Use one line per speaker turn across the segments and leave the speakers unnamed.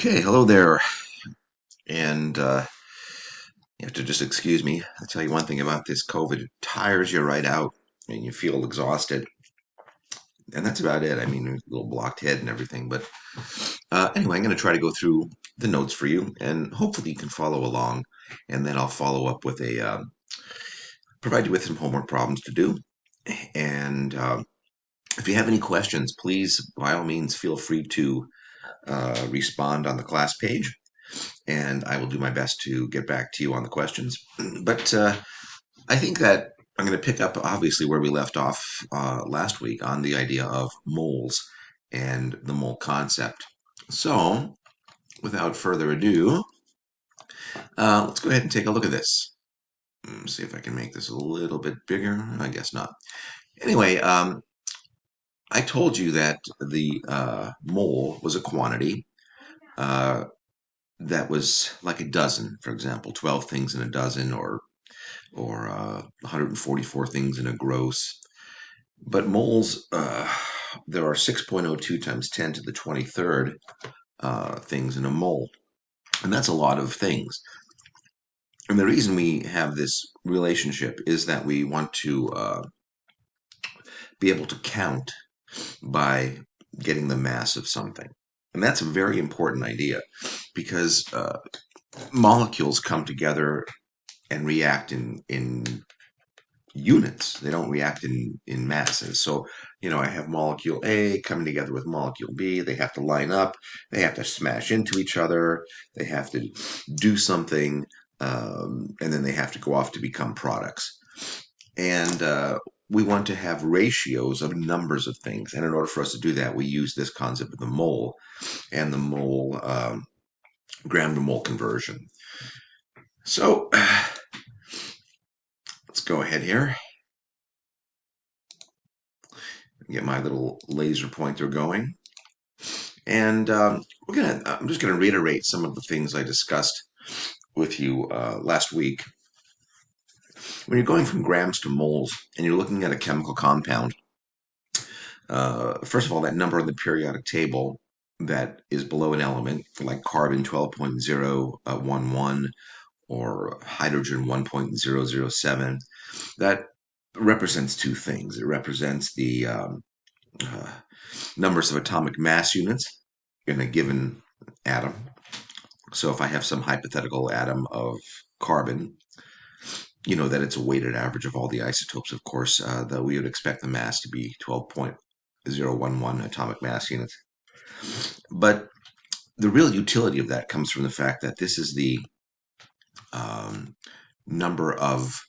Okay, hello there. And you have to just excuse me. I'll tell you one thing about this COVID. It tires you right out and you feel exhausted. And that's about it. I mean, a little blocked head and everything. But anyway, I'm going to try to go through the notes for you and hopefully you can follow along. And then I'll follow up with provide you with some homework problems to do. And if you have any questions, please, by all means, feel free to respond on the class page. And I will do my best to get back to you on the questions. But I think that I'm going to pick up, obviously, where we left off last week on the idea of moles and the mole concept. So, without further ado, let's go ahead and take a look at this. See if I can make this a little bit bigger. I guess not. Anyway, I told you that the mole was a quantity uh, that was like a dozen, for example, 12 things in a dozen, or 144 things in a gross. But moles, there are 6.02 times 10 to the 23rd things in a mole. And that's a lot of things. And the reason we have this relationship is that we want to be able to count by getting the mass of something. And that's a very important idea because molecules come together and react in units. They don't react in masses. So, I have molecule A coming together with molecule B. They have to line up. They have to smash into each other. They have to do something, and then they have to go off to become products. And we want to have ratios of numbers of things. And in order for us to do that, we use this concept of the mole and the mole gram to mole conversion. So let's go ahead here. Get my little laser pointer going. And I'm just gonna reiterate some of the things I discussed with you last week. When you're going from grams to moles and you're looking at a chemical compound, first of all, that number on the periodic table that is below an element, like carbon 12.011 or hydrogen 1.007, that represents two things. It represents the uh, numbers of atomic mass units in a given atom. So if I have some hypothetical atom of carbon, you know that it's a weighted average of all the isotopes, of course, that we would expect the mass to be 12.011 atomic mass units. But the real utility of that comes from the fact that this is the um, number of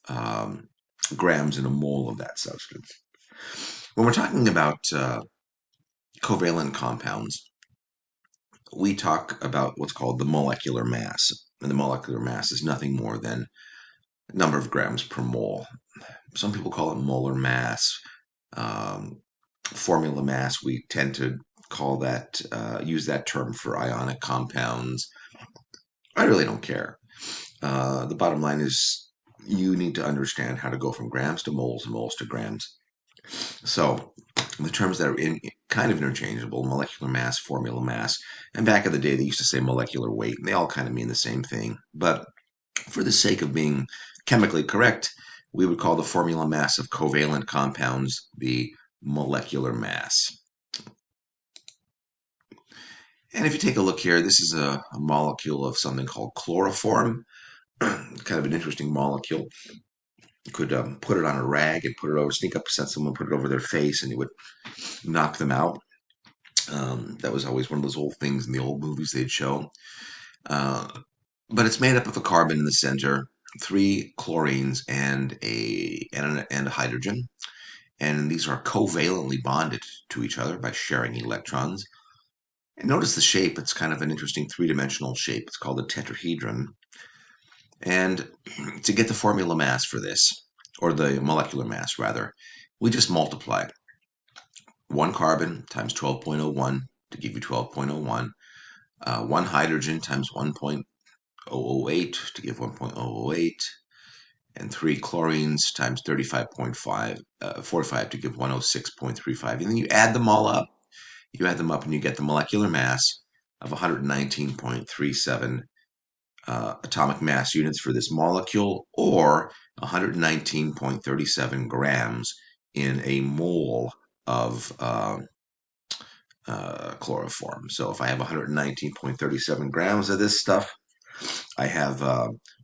um, grams in a mole of that substance. When we're talking about covalent compounds, we talk about what's called the molecular mass. And the molecular mass is nothing more than number of grams per mole. Some people call it molar mass. Um, Formula mass, we tend to call that, use that term for ionic compounds. I really don't care. The bottom line is you need to understand how to go from grams to moles and moles to grams. So the terms that are kind of interchangeable, molecular mass, formula mass, and back in the day they used to say molecular weight, and they all kind of mean the same thing. But for the sake of being chemically correct, we would call the formula mass of covalent compounds the molecular mass. And if you take a look here, this is a molecule of something called chloroform, kind of an interesting molecule. You could put it on a rag and put it over, sneak up, set someone, put it over their face, and it would knock them out. That was always one of those old things in the old movies they'd show. Uh, but it's made up of a carbon in the center, three chlorines, and a hydrogen. And these are covalently bonded to each other by sharing electrons. And notice the shape, it's kind of an interesting three-dimensional shape. It's called a tetrahedron. And to get the formula mass for this, or the molecular mass rather, we just multiply one carbon times 12.01 to give you 12.01, one hydrogen times 1.008 to give 1.008, and three chlorines times 45 to give 106.35. And then you add them all up. You add them up and you get the molecular mass of 119.37 atomic mass units for this molecule, or 119.37 grams in a mole of chloroform. So if I have 119.37 grams of this stuff, I have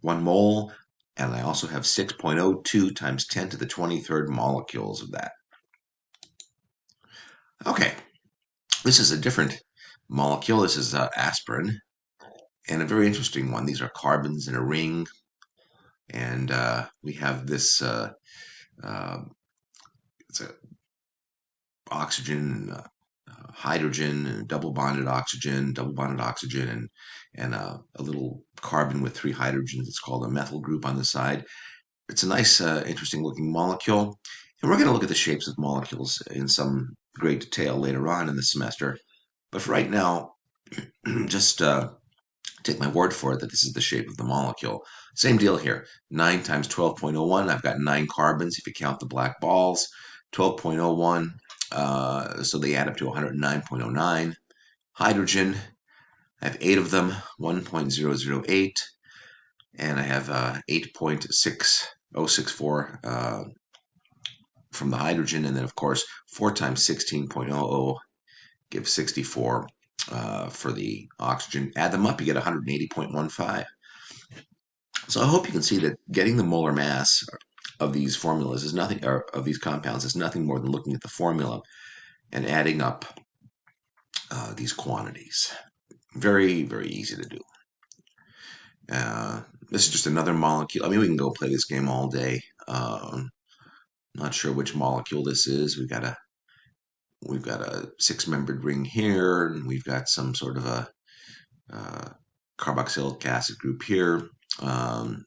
1 mole, and I also have 6.02 times 10 to the 23rd molecules of that. Okay, this is a different molecule. This is aspirin, and a very interesting one. These are carbons in a ring, and we have this it's a oxygen, hydrogen, double bonded oxygen, and a little carbon with 3 hydrogens. It's called a methyl group on the side. It's a nice, interesting looking molecule. And we're going to look at the shapes of molecules in some great detail later on in the semester. But for right now, just take my word for it that this is the shape of the molecule. Same deal here. 9 times 12.01, I've got 9 carbons if you count the black balls. 12.01, so they add up to 109.09. Hydrogen, I have 8 of them, 1.008. And I have 8.6064 from the hydrogen. And then, of course, 4 times 16.00 gives 64 for the oxygen. Add them up, you get 180.15. So I hope you can see that getting the molar mass of these formulas is nothing, or of these compounds is nothing more than looking at the formula and adding up these quantities. Very, very easy to do. This is just another molecule. I mean, we can go play this game all day. Not sure which molecule this is. We've got a 6-membered ring here, and we've got some sort of a carboxylic acid group here. I'm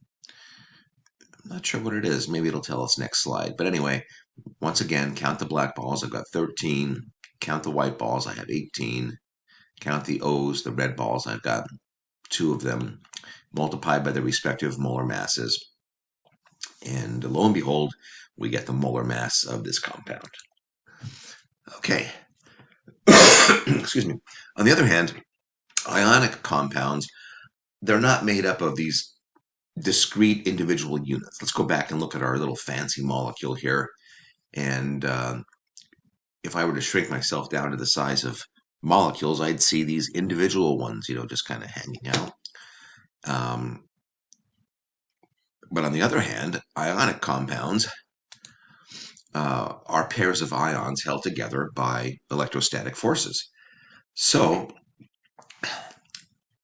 not sure what it is. Maybe it'll tell us next slide. But anyway, once again, count the black balls. I've got 13. Count the white balls. I have 18. Count the O's, the red balls. I've got 2 of them, multiplied by the respective molar masses. And lo and behold, we get the molar mass of this compound. Okay. Excuse me. On the other hand, ionic compounds, they're not made up of these discrete individual units. Let's go back and look at our little fancy molecule here. And if I were to shrink myself down to the size of molecules, I'd see these individual ones, just kind of hanging out. But on the other hand, ionic compounds are pairs of ions held together by electrostatic forces. So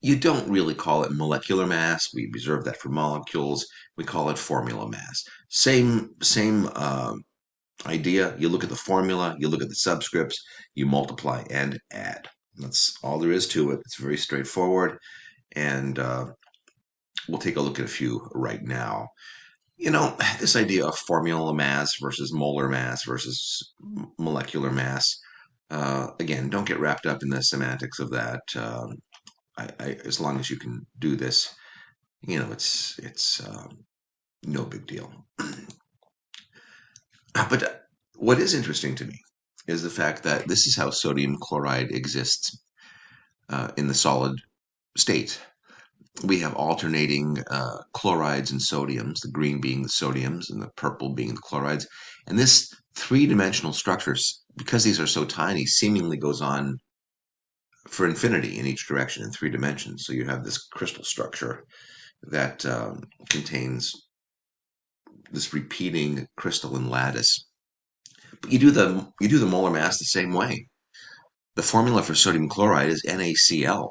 you don't really call it molecular mass. We reserve that for molecules. We call it formula mass. Same idea. You look at the formula, you look at the subscripts, you multiply and add. That's all there is to it. It's very straightforward. And we'll take a look at a few right now. This idea of formula mass versus molar mass versus molecular mass, again, don't get wrapped up in the semantics of that. As long as you can do this, it's no big deal. But what is interesting to me is the fact that this is how sodium chloride exists in the solid state. We have alternating chlorides and sodiums, the green being the sodiums and the purple being the chlorides. And this 3-dimensional structure, because these are so tiny, seemingly goes on for infinity in each direction in 3 dimensions. So you have this crystal structure that contains this repeating crystalline lattice. But you do the molar mass the same way. The formula for sodium chloride is NaCl.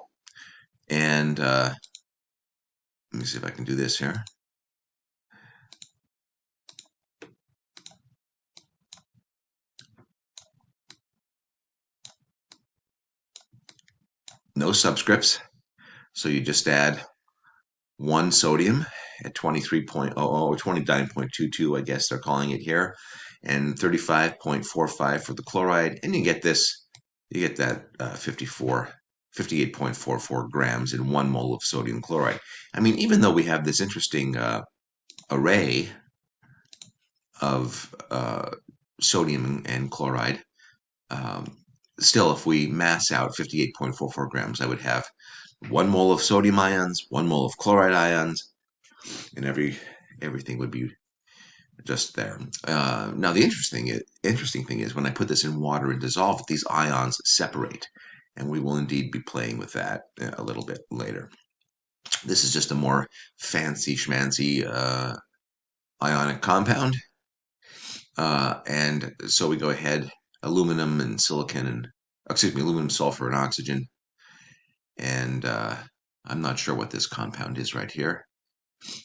And let me see if I can do this here. No subscripts. So you just add 1 sodium at 23.00 or 29.22, I guess they're calling it here, and 35.45 for the chloride, and you get that 58.44 grams in 1 mole of sodium chloride. I mean, even though we have this interesting array of sodium and chloride, still, if we mass out 58.44 grams, I would have 1 mole of sodium ions, 1 mole of chloride ions, and everything would be just there. Now, the interesting thing is when I put this in water and dissolve it, these ions separate, and we will indeed be playing with that a little bit later. This is just a more fancy schmancy ionic compound, and so we go ahead, aluminum and silicon, and excuse me, aluminum, sulfur, and oxygen, and I'm not sure what this compound is right here.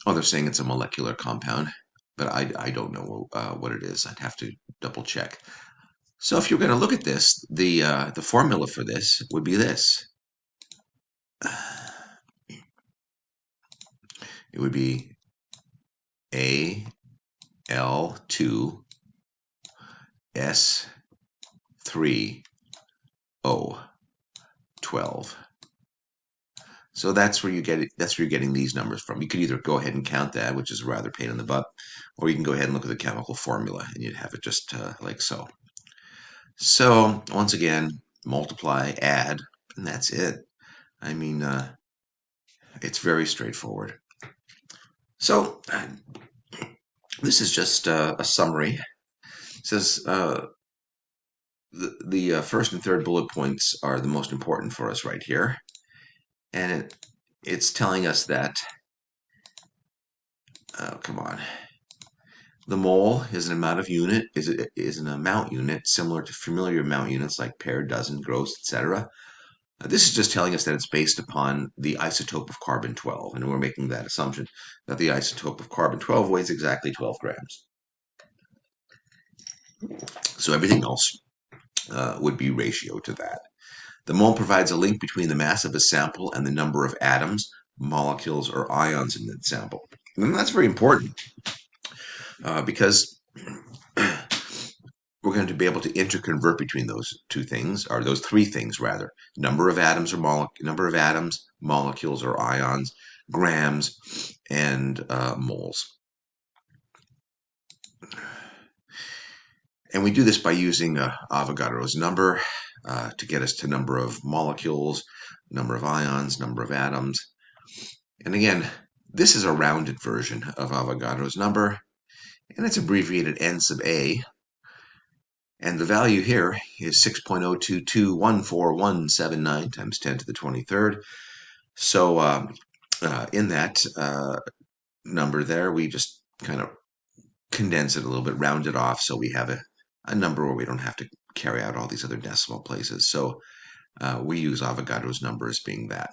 Oh, they're saying it's a molecular compound, but I don't know what it is. I'd have to double check. So if you're going to look at this, the formula for this would be this. It would be Al2S3O12. So that's where you get it. That's where you're getting these numbers from. You could either go ahead and count that, which is a rather pain in the butt, or you can go ahead and look at the chemical formula, and you'd have it just like so. So once again, multiply, add, and that's it. I mean, it's very straightforward. So this is just a summary. It says the first and third bullet points are the most important for us right here, and it's telling us that. Come on. The mole is an amount unit similar to familiar amount units like pair, dozen, gross, etc. This is just telling us that it's based upon the isotope of carbon-12, and we're making that assumption that the isotope of carbon-12 weighs exactly 12 grams. So everything else would be ratio to that. The mole provides a link between the mass of a sample and the number of atoms, molecules, or ions in that sample. And that's very important because we're going to be able to interconvert between those two things, or those three things rather: number of atoms molecules or ions, grams, and moles. And we do this by using Avogadro's number to get us to number of molecules, number of ions, number of atoms. And again, this is a rounded version of Avogadro's number, and it's abbreviated N sub A. And the value here is 6.02214,179 times 10 to the 23rd. So in that number there, we just kind of condense it a little bit, round it off, so we have a number where we don't have to carry out all these other decimal places. So we use Avogadro's number as being that.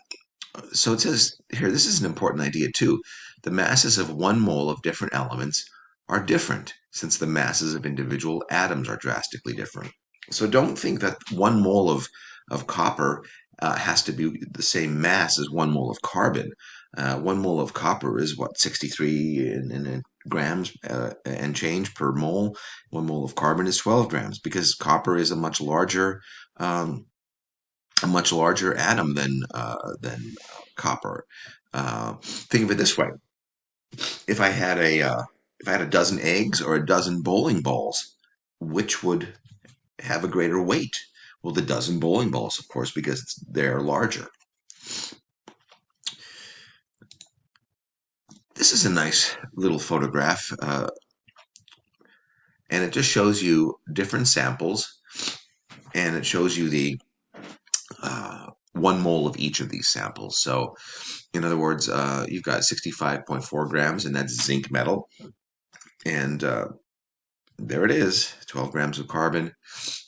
So it says here, this is an important idea too. The masses of 1 mole of different elements are different, since the masses of individual atoms are drastically different. So don't think that 1 mole of copper has to be the same mass as 1 mole of carbon. 1 mole of copper is what, 63 in grams and change per mole. 1 mole of carbon is 12 grams, because copper is a much larger atom than copper. Think of it this way: if I had a dozen eggs or a dozen bowling balls, which would have a greater weight? Well, the dozen bowling balls, of course, because they're larger. This is a nice little photograph, and it just shows you different samples, and it shows you the 1 mole of each of these samples. So, in other words, you've got 65.4 grams, and that's zinc metal. And there it is. 12 grams of carbon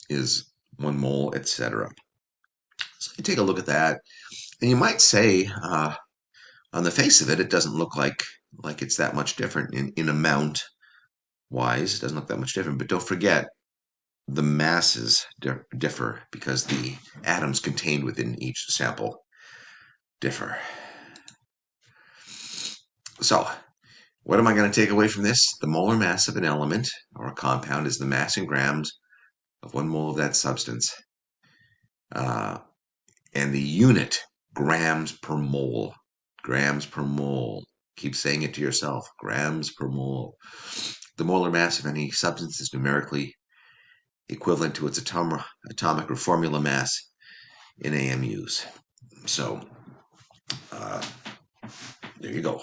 is 1 mole, etc. So you take a look at that, and you might say, on the face of it, it doesn't look like it's that much different in amount wise. It doesn't look that much different, but don't forget the masses differ because the atoms contained within each sample differ. So, what am I going to take away from this? The molar mass of an element or a compound is the mass in grams of 1 mole of that substance. And the unit, grams per mole. Grams per mole. Keep saying it to yourself. Grams per mole. The molar mass of any substance is numerically equivalent to its atomic or formula mass in AMUs. So there you go.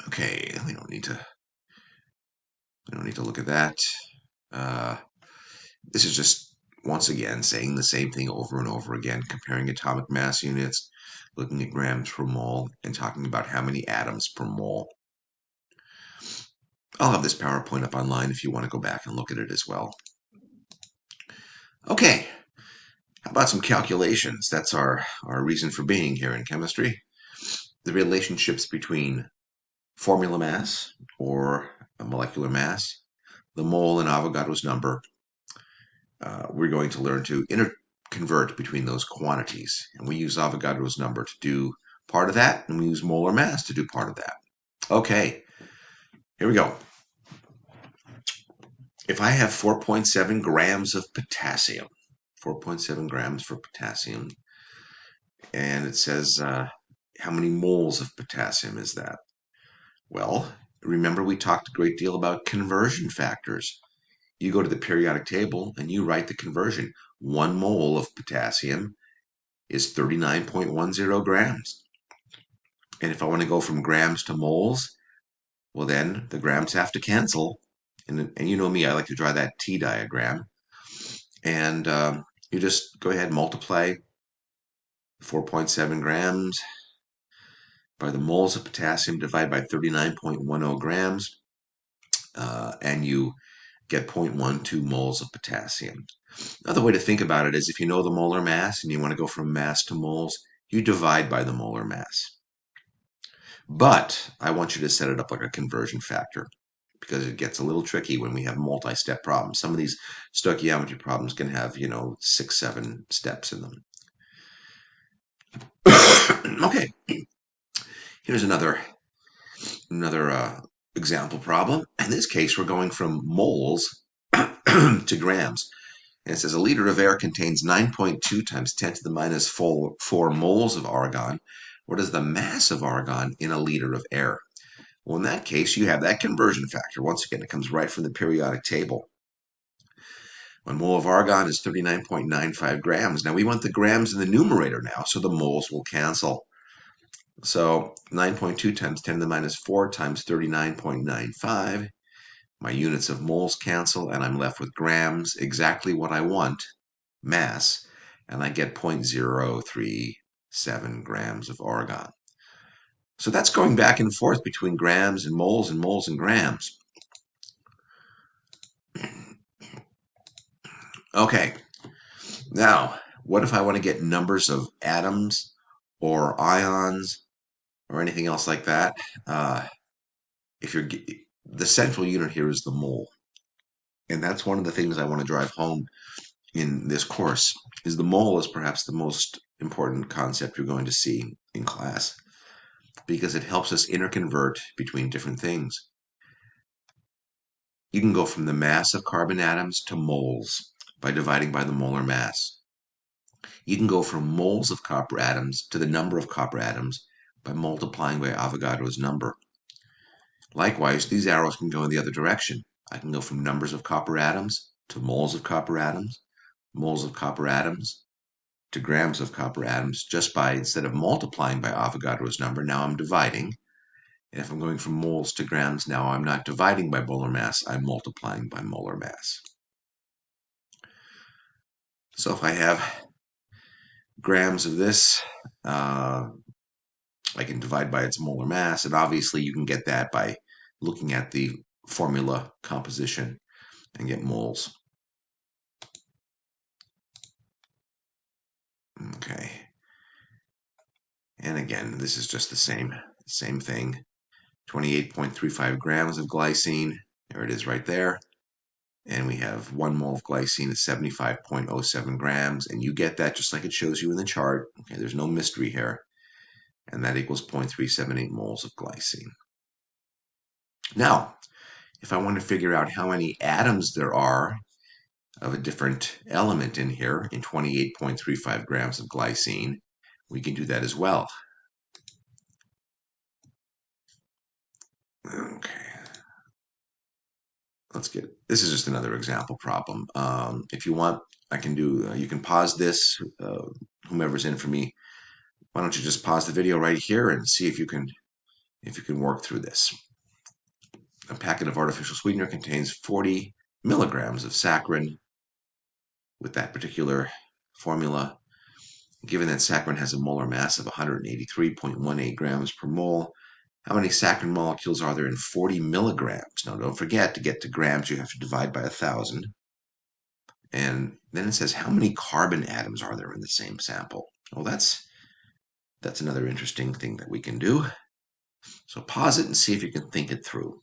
Okay, we don't need to look at that. This is just once again saying the same thing over and over again, comparing atomic mass units, looking at grams per mole, and talking about how many atoms per mole. I'll have this PowerPoint up online if you want to go back and look at it as well. Okay, how about some calculations? That's our reason for being here in chemistry. The relationships between formula mass, or a molecular mass, the mole, and Avogadro's number. We're going to learn to interconvert between those quantities. And we use Avogadro's number to do part of that, and we use molar mass to do part of that. Okay, here we go. If I have 4.7 grams of potassium, 4.7 grams for potassium, and it says how many moles of potassium is that? Well, remember we talked a great deal about conversion factors. You go to the periodic table and you write the conversion. 1 mole of potassium is 39.10 grams. And if I want to go from grams to moles, well then the grams have to cancel. And you know me, I like to draw that T diagram. And you just go ahead and multiply 4.7 grams by the moles of potassium, divide by 39.10 grams, and you get 0.12 moles of potassium. Another way to think about it is if you know the molar mass and you want to go from mass to moles, you divide by the molar mass. But I want you to set it up like a conversion factor because it gets a little tricky when we have multi-step problems. Some of these stoichiometry problems can have, 6, 7 steps in them. Okay, here's another example problem. In this case, we're going from moles to grams. And it says a liter of air contains 9.2 times 10 to the minus 4 moles of argon. What is the mass of argon in a liter of air? Well, in that case, you have that conversion factor. Once again, it comes right from the periodic table. 1 mole of argon is 39.95 grams. Now, we want the grams in the numerator now, so the moles will cancel. So 9.2 times 10 to the minus 4 times 39.95. My units of moles cancel, and I'm left with grams, exactly what I want, mass, and I get 0.037 grams of argon. So that's going back and forth between grams and moles and moles and grams. Okay, now, what if I want to get numbers of atoms or ions or anything else like that? The central unit here is the mole. And that's one of the things I want to drive home in this course, is the mole is perhaps the most important concept you're going to see in class because it helps us interconvert between different things. You can go from the mass of carbon atoms to moles by dividing by the molar mass. You can go from moles of copper atoms to the number of copper atoms by multiplying by Avogadro's number. Likewise, these arrows can go in the other direction. I can go from numbers of copper atoms to moles of copper atoms to grams of copper atoms just by, instead of multiplying by Avogadro's number, now I'm dividing. And if I'm going from moles to grams, now I'm not dividing by molar mass, I'm multiplying by molar mass. So if I have grams of this, I can divide by its molar mass, and obviously you can get that by looking at the formula composition and get moles. Okay. And again, this is just the same thing. 28.35 grams of glycine. There it is right there. And we have 1 mole of glycine is 75.07 grams. And you get that just like it shows you in the chart. Okay, there's no mystery here. And that equals 0.378 moles of glycine. Now, if I want to figure out how many atoms there are of a different element in here in 28.35 grams of glycine, we can do that as well. Okay. let's get, this is just another example problem. If you want, I can do, you can pause this, whomever's in for me. Why don't you just pause the video right here and see if you can work through this. A packet of artificial sweetener contains 40 milligrams of saccharin with that particular formula. Given that saccharin has a molar mass of 183.18 grams per mole, how many saccharin molecules are there in 40 milligrams? Now, don't forget, to get to grams, you have to divide by 1,000. And then it says, how many carbon atoms are there in the same sample? Well, that's another interesting thing that we can do. So pause it and see if you can think it through.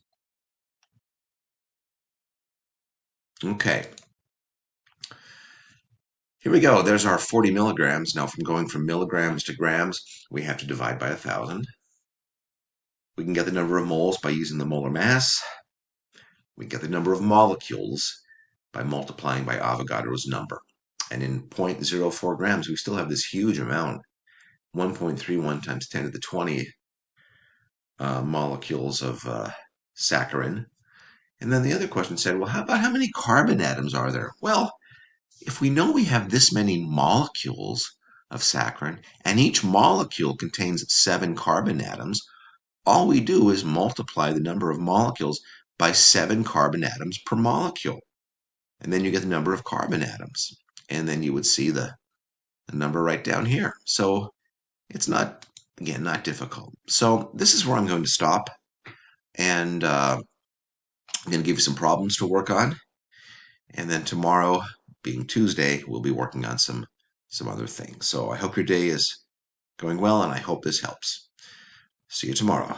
Okay. Here we go. There's our 40 milligrams. Now, from milligrams to grams, we have to divide by 1,000. We can get the number of moles by using the molar mass. We get the number of molecules by multiplying by Avogadro's number. And in 0.04 grams, we still have this huge amount, 1.31 times 10 to the 20 molecules of saccharin. And then the other question said, well, how about how many carbon atoms are there? Well, if we know we have this many molecules of saccharin, and each molecule contains 7 carbon atoms, all we do is multiply the number of molecules by 7 carbon atoms per molecule. And then you get the number of carbon atoms. And then you would see the number right down here. So it's not, again, not difficult. So this is where I'm going to stop. And I'm going to give you some problems to work on. And then tomorrow, being Tuesday, we'll be working on some other things. So I hope your day is going well, and I hope this helps. See you tomorrow.